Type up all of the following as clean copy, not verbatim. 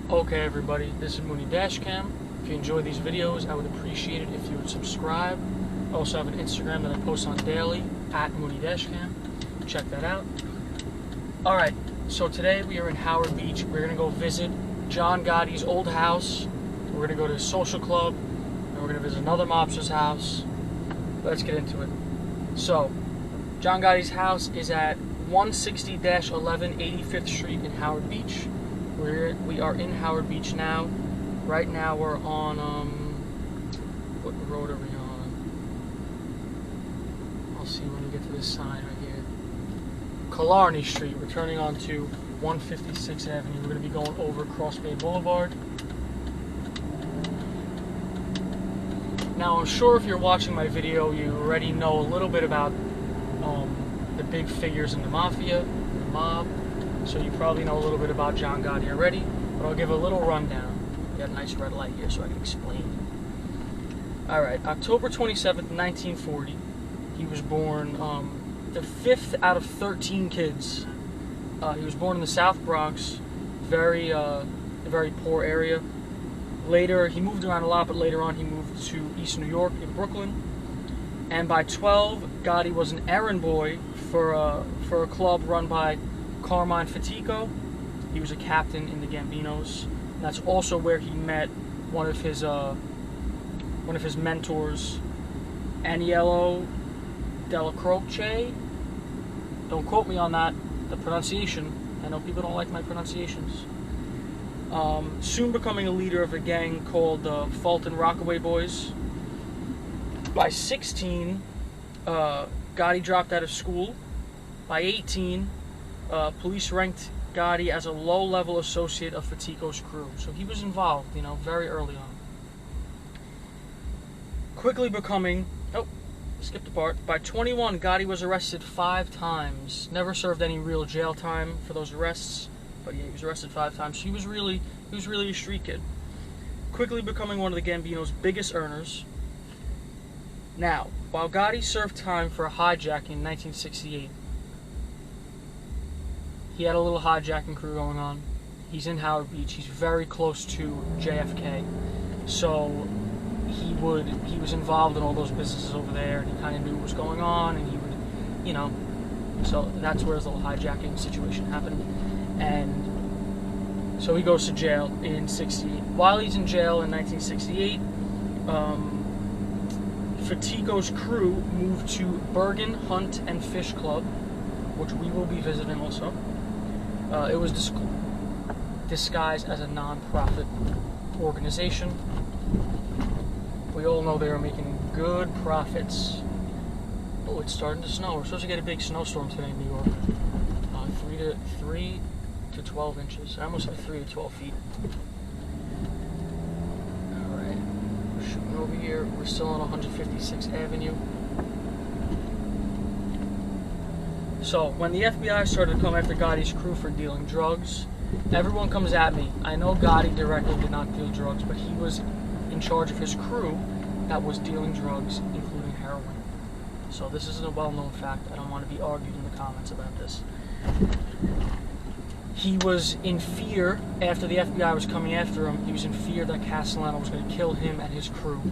Okay everybody, this is Mooney Dashcam. If you enjoy these videos, I would appreciate it if you would subscribe. I also have an Instagram that I post on daily, at Mooney Dashcam. Check that out. Alright, so today we are in Howard Beach. We're going to go visit John Gotti's old house. We're going to go to his social club. And we're going to visit another mobster's house. Let's get into it. So, John Gotti's house is at 160-11 85th Street in Howard Beach. We are in Howard Beach now. Right now we're on, what road are we on? I'll see when we get to this sign right here. Killarney Street. We're turning onto 156th Avenue. We're going to be going over Cross Bay Boulevard. Now I'm sure if you're watching my video, you already know a little bit about the big figures in the mafia, the mob. So you probably know a little bit about John Gotti already, but I'll give a little rundown. We got a nice red light here so I can explain. Alright, October 27th, 1940, he was born the 5th out of 13 kids. He was born in the South Bronx, very poor area. Later, he moved around a lot, but later on he moved to East New York in Brooklyn. And by 12, Gotti was an errand boy for a club run by Carmine Fatico. He was a captain in the Gambinos. That's also where he met one of his mentors, Aniello Della Croce. Don't quote me on that, the pronunciation. I know people don't like my pronunciations. Soon becoming a leader of a gang called the Fulton Rockaway Boys. By 16, Gotti dropped out of school. By 18, police ranked Gotti as a low-level associate of Fatico's crew. So he was involved, very early on. Quickly becoming... Oh, skipped a part. By 21, Gotti was arrested 5 times. Never served any real jail time for those arrests. But yeah, he was arrested 5 times. He was really a street kid. Quickly becoming one of the Gambino's biggest earners. Now, while Gotti served time for a hijacking in 1968, he had a little hijacking crew going on. He's in Howard Beach. He's very close to JFK. So he was involved in all those businesses over there, and he kind of knew what was going on, and he would, so that's where his little hijacking situation happened. And so he goes to jail in 68. While he's in jail in 1968, Fatico's crew moved to Bergin Hunt and Fish Club, which we will be visiting also. It was disguised as a non-profit organization. We all know they were making good profits. Oh, it's starting to snow. We're supposed to get a big snowstorm today in New York. 3 to 12 inches. I almost said 3 to 12 feet. Alright. We're shooting over here. We're still on 156th Avenue. So, when the FBI started to come after Gotti's crew for dealing drugs, everyone comes at me. I know Gotti directly did not deal drugs, but he was in charge of his crew that was dealing drugs, including heroin. So this is a well-known fact. I don't want to be argued in the comments about this. He was in fear, after the FBI was coming after him, he was in fear that Castellano was going to kill him and his crew,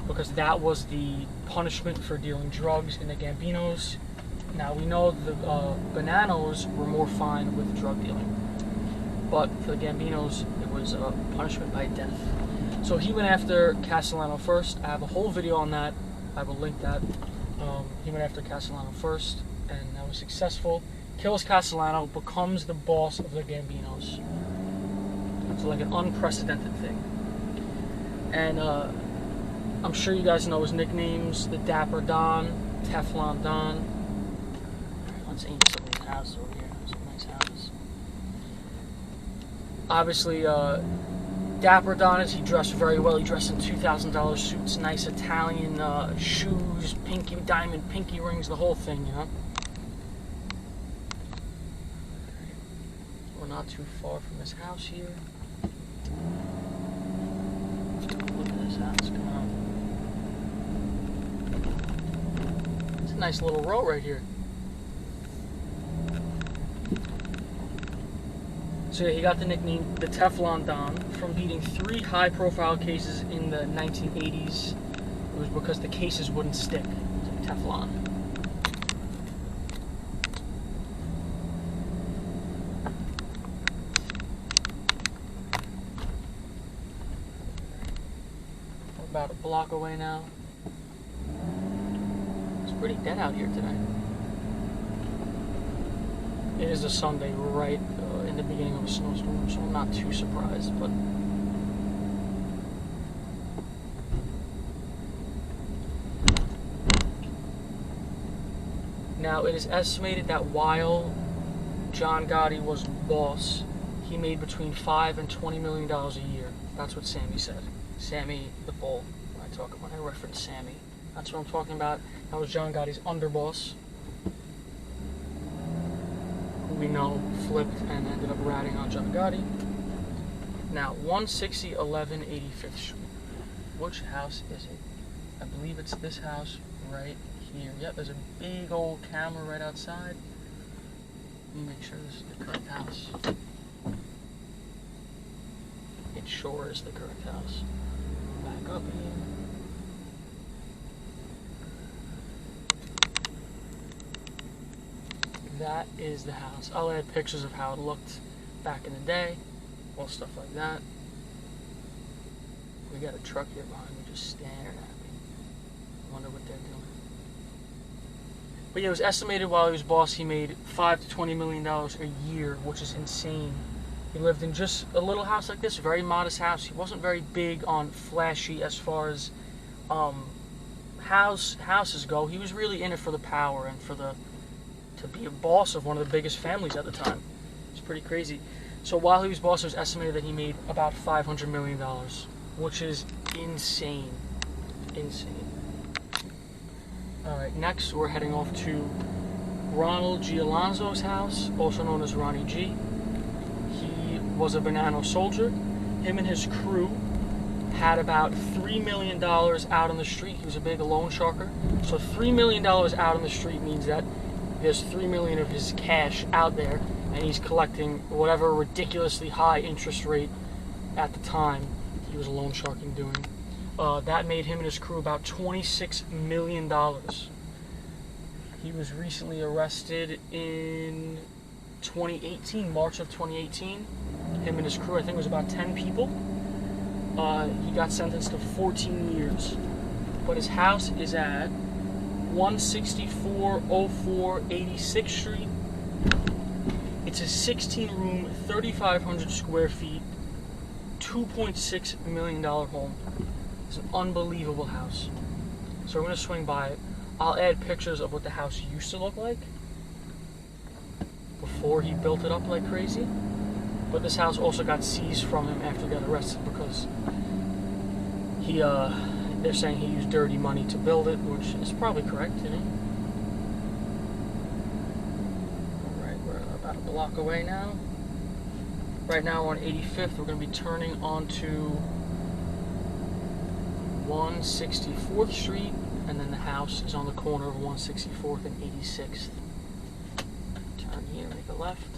because that was the punishment for dealing drugs in the Gambinos. Now, we know the Bananos were more fine with drug dealing, but for the Gambinos, it was a punishment by death. So he went after Castellano first. I have a whole video on that. I will link that. He went after Castellano first, and that was successful. Kills Castellano, becomes the boss of the Gambinos. It's like an unprecedented thing. And I'm sure you guys know his nicknames: the Dapper Don, Teflon Don. Let's aim some of these houses over here. Some nice houses. Obviously, Dapper Don is, he dressed very well. He dressed in $2,000 suits, nice Italian shoes, diamond pinky rings, the whole thing, We're not too far from this house here. Look at this house, come on. It's a nice little row right here. So yeah, he got the nickname the Teflon Don from beating 3 high-profile cases in the 1980s. It was because the cases wouldn't stick to Teflon. We're about a block away now. It's pretty dead out here today. It is a Sunday right in the beginning of a snowstorm, so I'm not too surprised, but now it is estimated that while John Gotti was boss, he made between $5 and $20 million a year. That's what Sammy said. Sammy the Bull. When I reference Sammy, that's what I'm talking about. That was John Gotti's underboss, who we know flipped and ended up ratting on John Gotti. Now, 160 11 85th Street. Which house is it? I believe it's this house right here. Yep, there's a big old camera right outside. Let me make sure this is the correct house. It sure is the correct house. Back up here. That is the house. I'll add pictures of how it looked back in the day, all stuff like that. We got a truck here behind me just staring at me. I wonder what they're doing. But yeah, it was estimated while he was boss he made $5 to $20 million a year, which is insane. He lived in just a little house like this, a very modest house. He wasn't very big on flashy as far as houses go. He was really in it for the power and for to be a boss of one of the biggest families at the time. It's pretty crazy. So while he was boss, it was estimated that he made about $500 million, which is insane. Insane. Alright, next we're heading off to Ronald Giallanzo's house, also known as Ronnie G. He was a banana soldier. Him and his crew had about $3 million out on the street. He was a big loan sharker. So $3 million out on the street means that there's $3 million of his cash out there, and he's collecting whatever ridiculously high interest rate at the time he was loan sharking doing. That made him and his crew about $26 million. He was recently arrested in 2018, March of 2018. Him and his crew, I think it was about 10 people. He got sentenced to 14 years. But his house is at 16404 86th Street. It's a 16-room, 3,500 square feet, $2.6 million home. It's an unbelievable house. So we're going to swing by it. I'll add pictures of what the house used to look like before he built it up like crazy. But this house also got seized from him after he got arrested because they're saying he used dirty money to build it, which is probably correct, you know. Alright, we're about a block away now. Right now on 85th, we're going to be turning onto 164th Street, and then the house is on the corner of 164th and 86th. Turn here, make a left.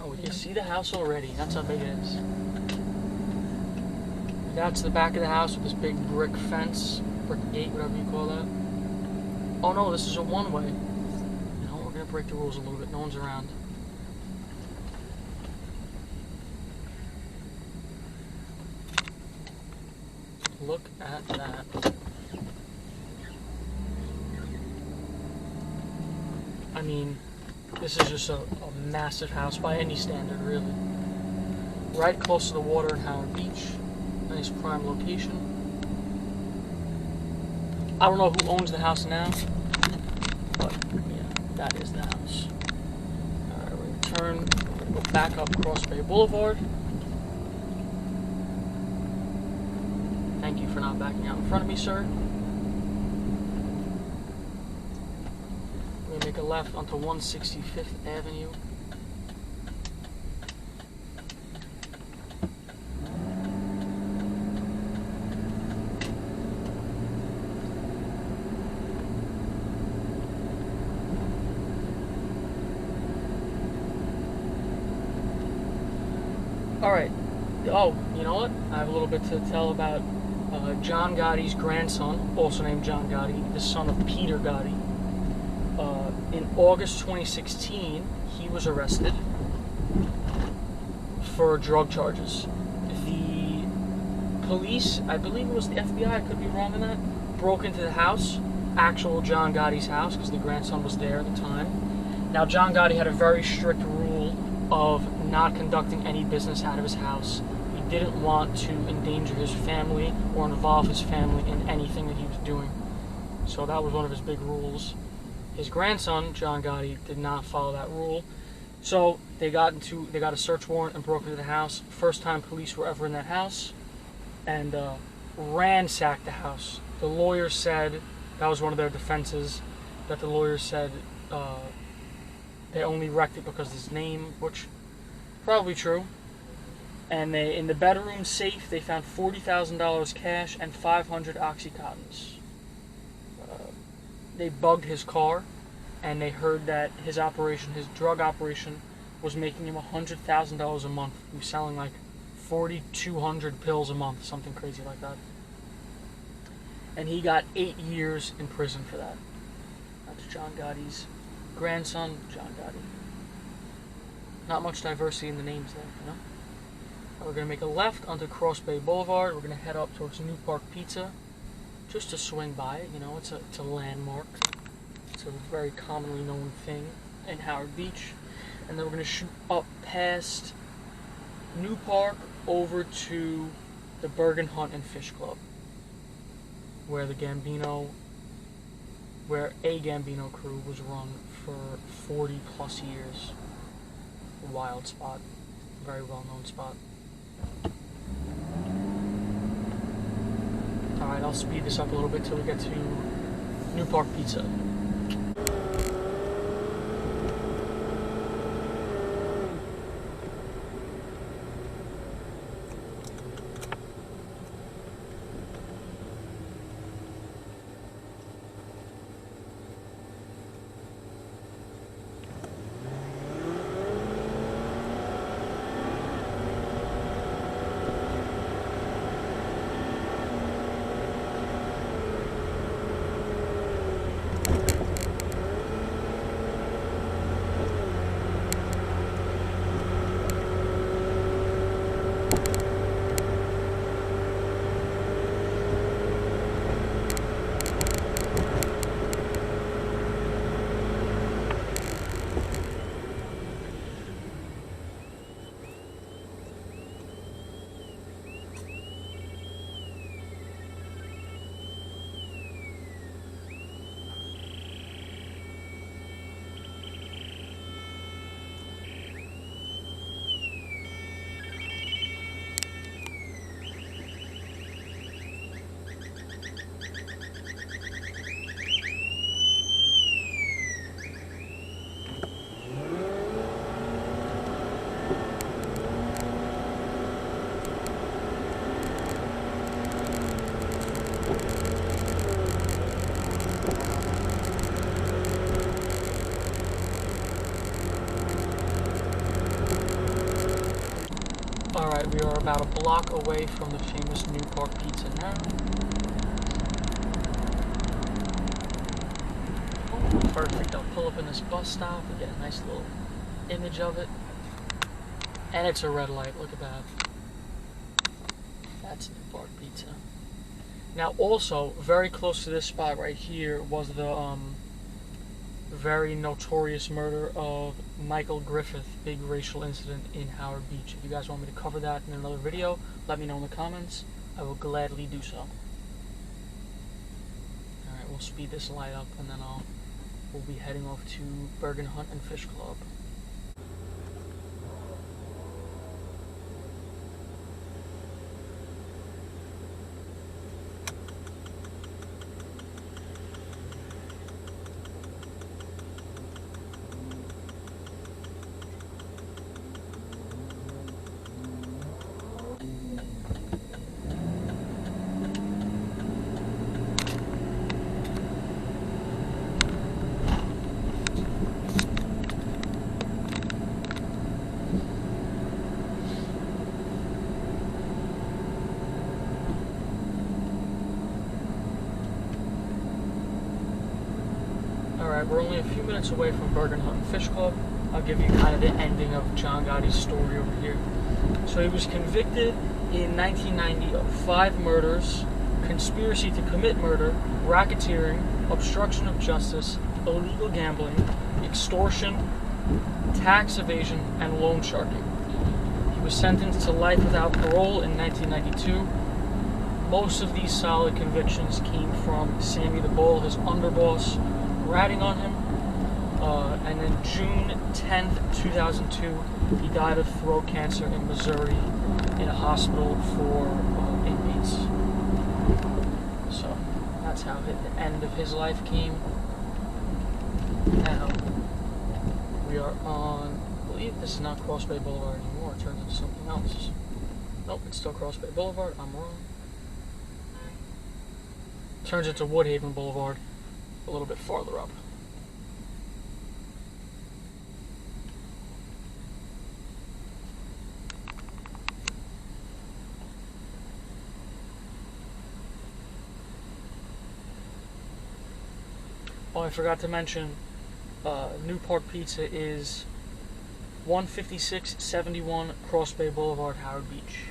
Oh, we can see the house already. That's how big it is. That's the back of the house with this big brick fence, brick gate, whatever you call that. Oh no, this is a one-way. No, we're going to break the rules a little bit. No one's around. Look at that. I mean, this is just a massive house by any standard, really. Right close to the water in Howard Beach. Nice prime location. I don't know who owns the house now, but yeah, that is the house. Alright, we're going to turn, we're going to go back up Cross Bay Boulevard. Thank you for not backing out in front of me, sir. We're going to make a left onto 165th Avenue. All right. Oh, you know what? I have a little bit to tell about John Gotti's grandson, also named John Gotti, the son of Peter Gotti. In August 2016, he was arrested for drug charges. The police, I believe it was the FBI, I could be wrong on that, broke into the house, actual John Gotti's house, because the grandson was there at the time. Now, John Gotti had a very strict rule of not conducting any business out of his house. He didn't want to endanger his family or involve his family in anything that he was doing. So that was one of his big rules. His grandson, John Gotti, did not follow that rule. So they got a search warrant and broke into the house. First time police were ever in that house, and ransacked the house. The lawyer said, that was one of their defenses, that the lawyer said they only wrecked it because of his name, which probably true. And they, in the bedroom safe, they found $40,000 cash and 500 Oxycontins. They bugged his car, and they heard that his drug operation, was making him $100,000 a month. He was selling like 4,200 pills a month, something crazy like that. And he got 8 years in prison for that. That's John Gotti's grandson, John Gotti. Not much diversity in the names there, you know? We're going to make a left onto Cross Bay Boulevard. We're going to head up towards New Park Pizza, just to swing by it. You know, it's a landmark. It's a very commonly known thing in Howard Beach. And then we're going to shoot up past New Park over to the Bergin Hunt and Fish Club, where a Gambino crew was run for 40 plus years. A wild spot. Very well known spot. Alright, I'll speed this up a little bit till we get to New Park Pizza. Alright, we are about a block away from the famous New Park Pizza now. Oh, perfect. I'll pull up in this bus stop and get a nice little image of it. And it's a red light. Look at that. That's New Park Pizza. Now, also, very close to this spot right here was the very notorious murder of Michael Griffith, big racial incident in Howard Beach. If you guys want me to cover that in another video, let me know in the comments. I will gladly do so. Alright, we'll speed this light up and then we'll be heading off to Bergin Hunt and Fish Club. we're only a few minutes away from Bergin Hut and Fish Club. I'll give you kind of the ending of John Gotti's story over here. So he was convicted in 1990 of 5 murders, conspiracy to commit murder, racketeering, obstruction of justice, illegal gambling, extortion, tax evasion, and loan sharking. He was sentenced to life without parole in 1992. Most of these solid convictions came from Sammy the Bull, his underboss, ratting on him. And then June 10th, 2002, he died of throat cancer in Missouri in a hospital for inmates. So that's how the end of his life came. Now, we are on, I believe this is not Cross Bay Boulevard anymore. It turns into something else. Nope, it's still Cross Bay Boulevard. I'm wrong. Turns into Woodhaven Boulevard a little bit farther up. Oh, I forgot to mention, Newport Pizza is 15671 Cross Bay Boulevard, Howard Beach.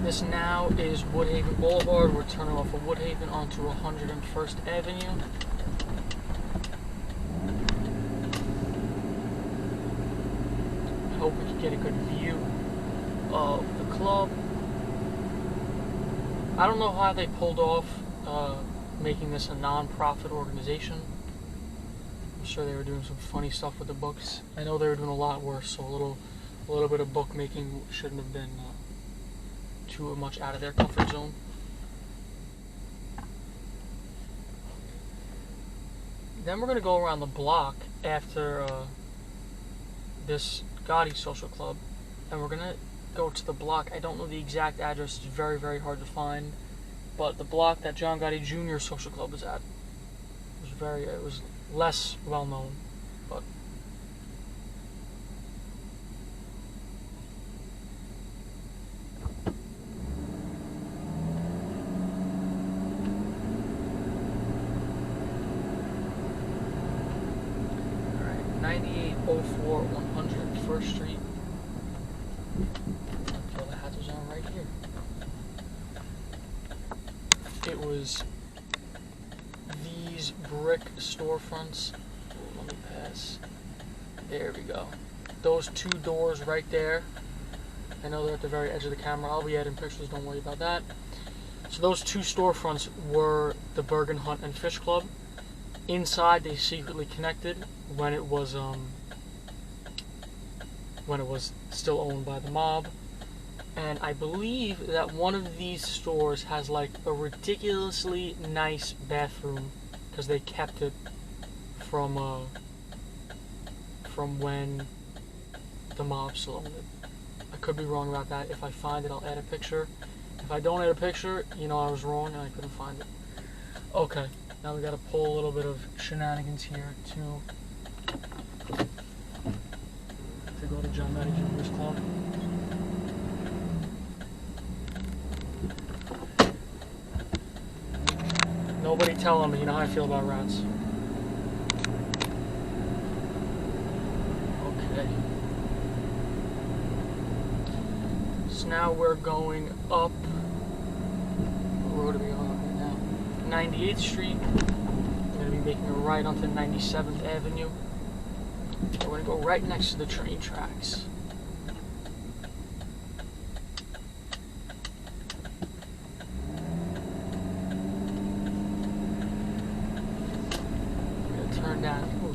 This now is Woodhaven Boulevard. We're turning off of Woodhaven onto 101st Avenue. I hope we can get a good view of the club. I don't know how they pulled off making this a non-profit organization. I'm sure they were doing some funny stuff with the books. I know they were doing a lot worse, so a little bit of bookmaking shouldn't have been too much out of their comfort zone. Then we're going to go around the block after this Gotti Social Club, and we're going to go to the block. I don't know the exact address. It's very, very hard to find, but the block that John Gotti Jr. Social Club was at it was less well known, but alright, 9804 101st Street. Throw the hatches on right here. It was these brick storefronts. Ooh, let me pass. There we go. Those two doors right there. I know they're at the very edge of the camera. I'll be adding pictures, don't worry about that. So those two storefronts were the Bergin Hunt and Fish Club. Inside, they secretly connected when it was still owned by the mob. And I believe that one of these stores has like a ridiculously nice bathroom because they kept it from when the mob still owned it. I could be wrong about that. If I find it, I'll add a picture. If I don't add a picture, you know I was wrong and I couldn't find it. Okay, now we got to pull a little bit of shenanigans here to go to John Gotti Jr.'s club. Nobody telling me, you know how I feel about rats. Okay. So now we're going up. What road are we on right now? 98th Street. We're going to be making a right onto 97th Avenue. We're going to go right next to the train tracks.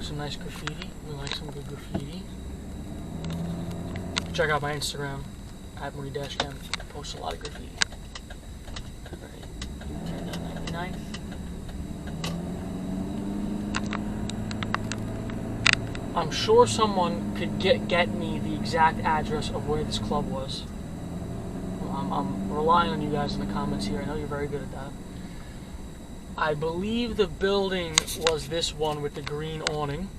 Some nice graffiti. We like some good graffiti. Check out my Instagram at mooneydashcam. I post a lot of graffiti. Alright, turn down 99th. I'm sure someone could get me the exact address of where this club was. I'm relying on you guys in the comments here. I know you're very good at that. I believe the building was this one with the green awning.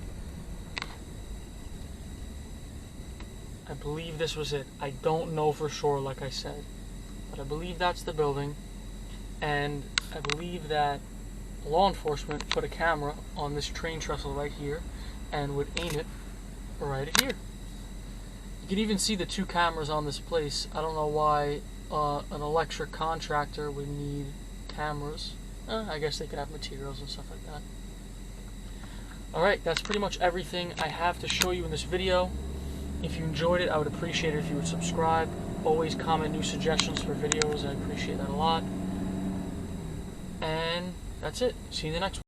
I believe this was it. I don't know for sure, like I said. But I believe that's the building. And I believe that law enforcement put a camera on this train trestle right here and would aim it right at here. You can even see the two cameras on this place. I don't know why an electric contractor would need cameras. I guess they could have materials and stuff like that. Alright, that's pretty much everything I have to show you in this video. If you enjoyed it, I would appreciate it if you would subscribe. Always comment new suggestions for videos. I appreciate that a lot. And that's it. See you in the next one.